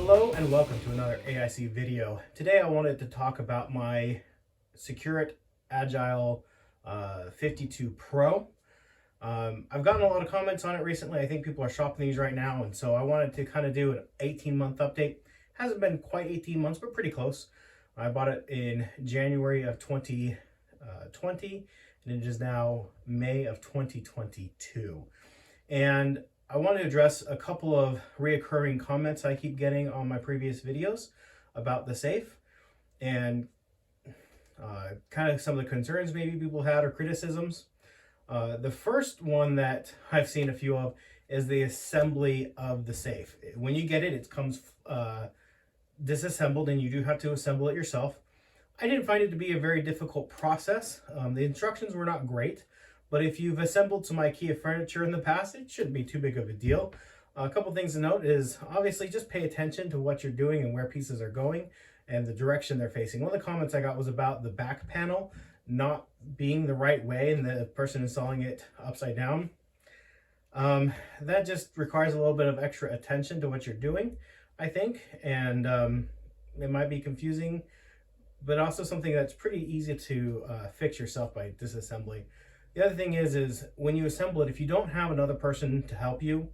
Hello and welcome to another AIC video. Today I wanted to talk about my SecureIt Agile 52 Pro. I've gotten a lot of comments on it recently. I think people are shopping these right now, and so I wanted to kind of do an 18-month update. Hasn't been quite 18 months, but pretty close. I bought it in January of 2020, and it is now May of 2022. And I want to address a couple of reoccurring comments I keep getting on my previous videos about the safe, and kind of some of the concerns maybe people had or criticisms. The first one that I've seen a few of is the assembly of the safe. When you get it, it comes disassembled and you do have to assemble it yourself. I didn't find it to be a very difficult process. The instructions were not great, but if you've assembled some IKEA furniture in the past, it shouldn't be too big of a deal. A couple things to note is obviously just pay attention to what you're doing and where pieces are going and the direction they're facing. One of the comments I got was about the back panel not being the right way and the person installing it upside down. That just requires a little bit of extra attention to what you're doing, I think, and it might be confusing, but also something that's pretty easy to fix yourself by disassembling. The other thing is when you assemble it, if you don't have another person to help you,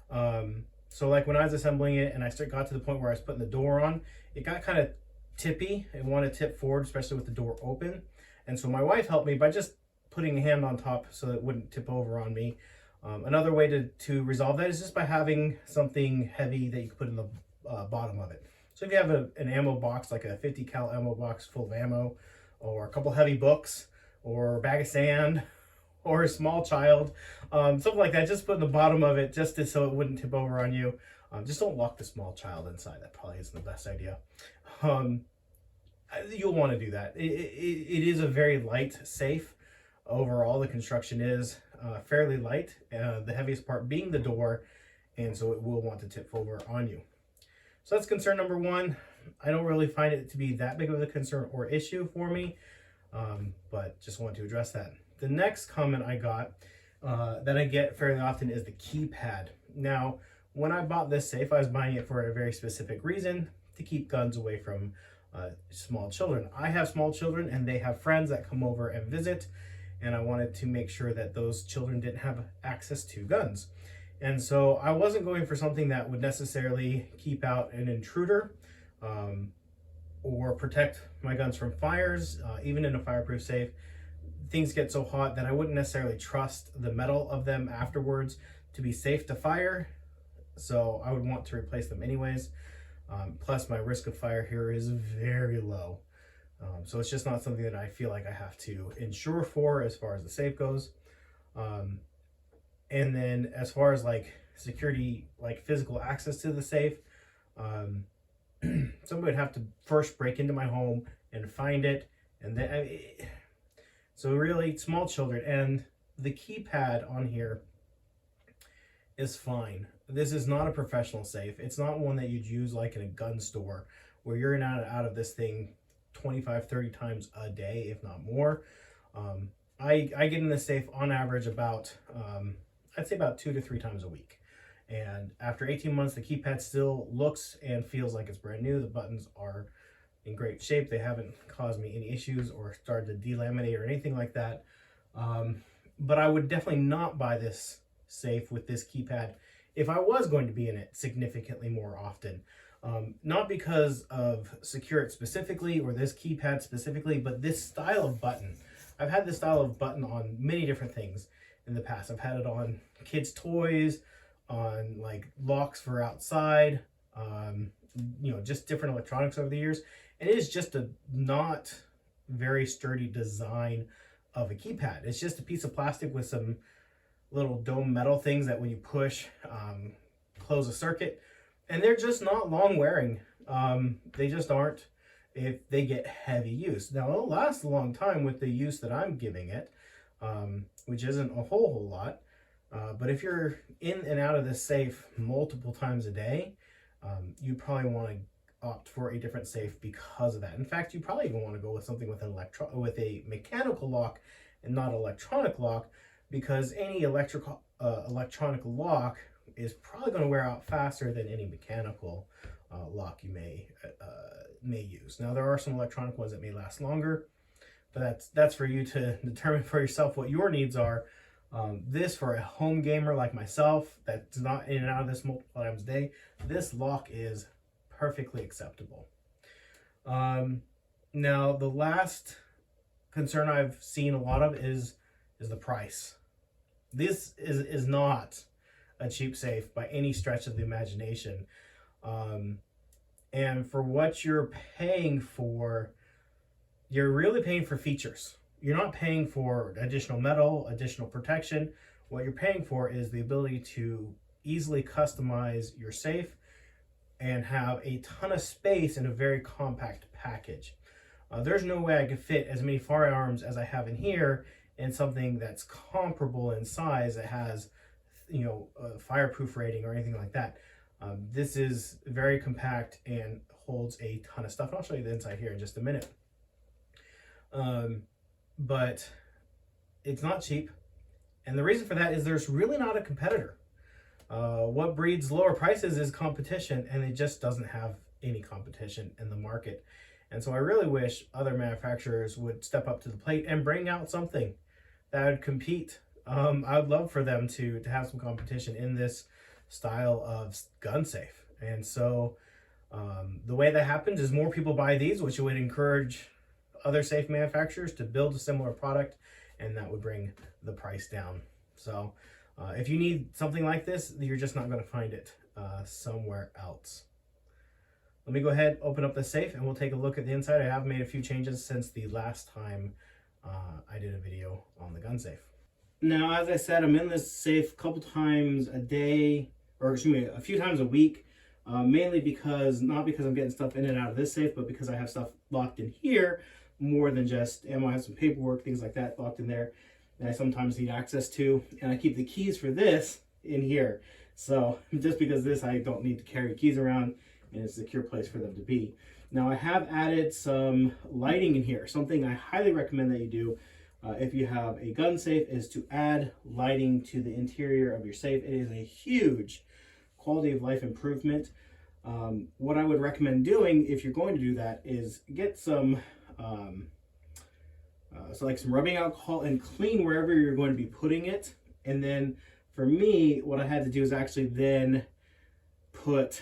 so like when I was assembling it and I got to the point where I was putting the door on, it got kind of tippy and wanted to tip forward, especially with the door open. And so my wife helped me by just putting a hand on top so that it wouldn't tip over on me. Another way to resolve that is just by having something heavy that you can put in the bottom of it. So if you have an ammo box, like a 50 cal ammo box full of ammo, or a couple heavy books, or a bag of sand, or a small child, something like that, just put in the bottom of it just so it wouldn't tip over on you. Just don't lock the small child inside. That probably isn't the best idea. You'll want to do that. It is a very light safe. Overall, the construction is fairly light, the heaviest part being the door, and so it will want to tip over on you. So that's concern number one. I don't really find it to be that big of a concern or issue for me, but just want to address that. The next comment I got that I get fairly often is the keypad. Now, when I bought this safe, I was buying it for a very specific reason, to keep guns away from small children. I have small children and they have friends that come over and visit, and I wanted to make sure that those children didn't have access to guns. And so I wasn't going for something that would necessarily keep out an intruder or protect my guns from fires, even in a fireproof safe. Things get so hot that I wouldn't necessarily trust the metal of them afterwards to be safe to fire, so I would want to replace them anyways. Plus my risk of fire here is very low, so it's just not something that I feel like I have to insure for as far as the safe goes. And then as far as like security, like physical access to the safe, somebody would have to first break into my home and find it, and then so really small children. And the keypad on here is fine. This is not a professional safe. It's not one that you'd use like in a gun store where you're in and out of this thing 25, 30 times a day, if not more. I get in this safe on average about, I'd say about 2 to 3 times a week. And after 18 months, the keypad still looks and feels like it's brand new. The buttons are in great shape. They haven't caused me any issues or started to delaminate or anything like that. But I would definitely not buy this safe with this keypad if I was going to be in it significantly more often. Not because of SecureIt specifically or this keypad specifically, but this style of button. I've had this style of button on many different things in the past. I've had it on kids' toys, on like locks for outside, just different electronics over the years. And it is just a not very sturdy design of a keypad. It's just a piece of plastic with some little dome metal things that when you push, close a circuit, and they're just not long wearing. They just aren't if they get heavy use. Now it'll last a long time with the use that I'm giving it, which isn't a whole lot. But if you're in and out of this safe multiple times a day, you probably want to opt for a different safe because of that. In fact, you probably even want to go with something with a mechanical lock and not electronic lock, because any electronic lock is probably going to wear out faster than any mechanical lock you may use. Now, there are some electronic ones that may last longer, but that's for you to determine for yourself what your needs are. This, for a home gamer like myself that's not in and out of this multiple times a day, this lock is perfectly acceptable. Now, the last concern I've seen a lot of is the price. This is not a cheap safe by any stretch of the imagination. And for what you're paying for, you're really paying for features. You're not paying for additional metal, additional protection. What you're paying for is the ability to easily customize your safe and have a ton of space in a very compact package. There's no way I could fit as many firearms as I have in here in something that's comparable in size that has, a fireproof rating or anything like that. This is very compact and holds a ton of stuff. I'll show you the inside here in just a minute. But it's not cheap. And the reason for that is there's really not a competitor. What breeds lower prices is competition, and it just doesn't have any competition in the market. And so I really wish other manufacturers would step up to the plate and bring out something that would compete. I would love for them to have some competition in this style of gun safe. And so the way that happens is more people buy these, which would encourage other safe manufacturers to build a similar product, and that would bring the price down. So if you need something like this, you're just not going to find it somewhere else. Let me go ahead, open up the safe, and we'll take a look at the inside. I have made a few changes since the last time I did a video on the gun safe. Now, as I said, I'm in this safe a couple times a day, or excuse me, a few times a week, mainly not because I'm getting stuff in and out of this safe, but because I have stuff locked in here more than just ammo. I have some paperwork, things like that locked in there that I sometimes need access to, and I keep the keys for this in here. So just because this, I don't need to carry keys around, and it's a secure place for them to be. Now, I have added some lighting in here. Something I highly recommend that you do if you have a gun safe is to add lighting to the interior of your safe. It is a huge quality of life improvement. What I would recommend doing if you're going to do that is get some like some rubbing alcohol and clean wherever you're going to be putting it. And then for me, what I had to do is actually then put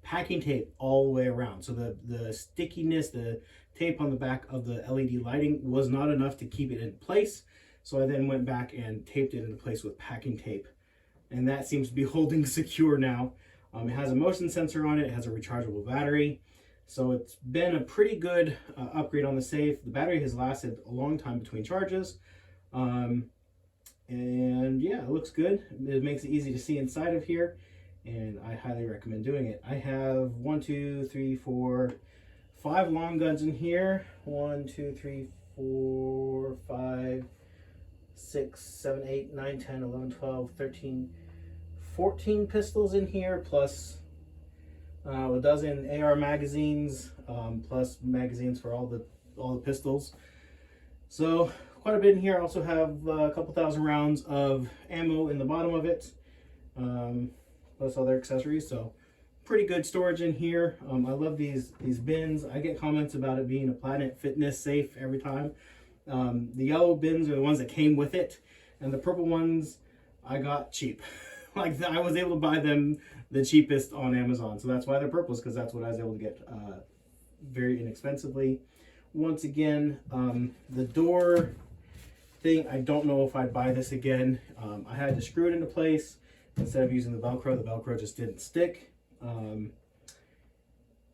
packing tape all the way around. So the stickiness, the tape on the back of the LED lighting was not enough to keep it in place. So I then went back and taped it into place with packing tape. And that seems to be holding secure now. It has a motion sensor on it. It has a rechargeable battery. So it's been a pretty good upgrade on the safe. The battery has lasted a long time between charges. And yeah, it looks good. It makes it easy to see inside of here, and I highly recommend doing it. I have 1, 2, 3, 4, 5 long guns in here. 1, 2, 3, 4, 5, 6, 7, 8, 9, 10, 11, 12, 13, 14 pistols in here, plus a dozen AR magazines, plus magazines for all the pistols. So quite a bit in here. I also have a couple thousand rounds of ammo in the bottom of it, plus other accessories. So pretty good storage in here. I love these bins. I get comments about it being a Planet Fitness safe every time. The yellow bins are the ones that came with it, and the purple ones I got cheap. Like, I was able to buy them the cheapest on Amazon, so that's why they're purples, because that's what I was able to get very inexpensively. Once again, the door thing, I don't know if I'd buy this again. I had to screw it into place instead of using the Velcro. The Velcro just didn't stick.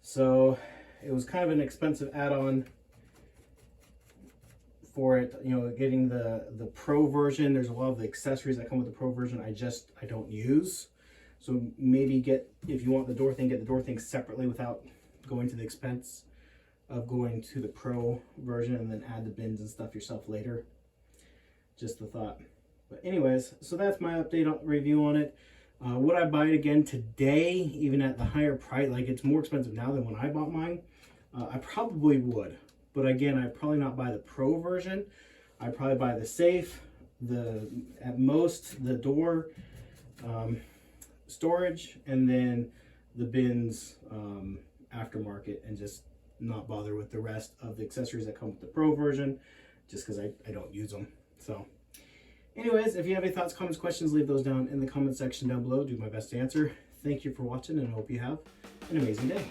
So it was kind of an expensive add-on for it, you know, getting the Pro version. There's a lot of the accessories that come with the Pro version I don't use. So maybe if you want the door thing, get the door thing separately without going to the expense of going to the Pro version, and then add the bins and stuff yourself later. Just the thought. But anyways, so that's my update review on it. Would I buy it again today, even at the higher price? Like, it's more expensive now than when I bought mine. I probably would. But again, I'd probably not buy the Pro version. I'd probably buy the safe, at most the door storage, and then the bins aftermarket and just not bother with the rest of the accessories that come with the Pro version, just because I don't use them. So anyways, if you have any thoughts, comments, questions, leave those down in the comment section down below. Do my best to answer. Thank you for watching, and I hope you have an amazing day.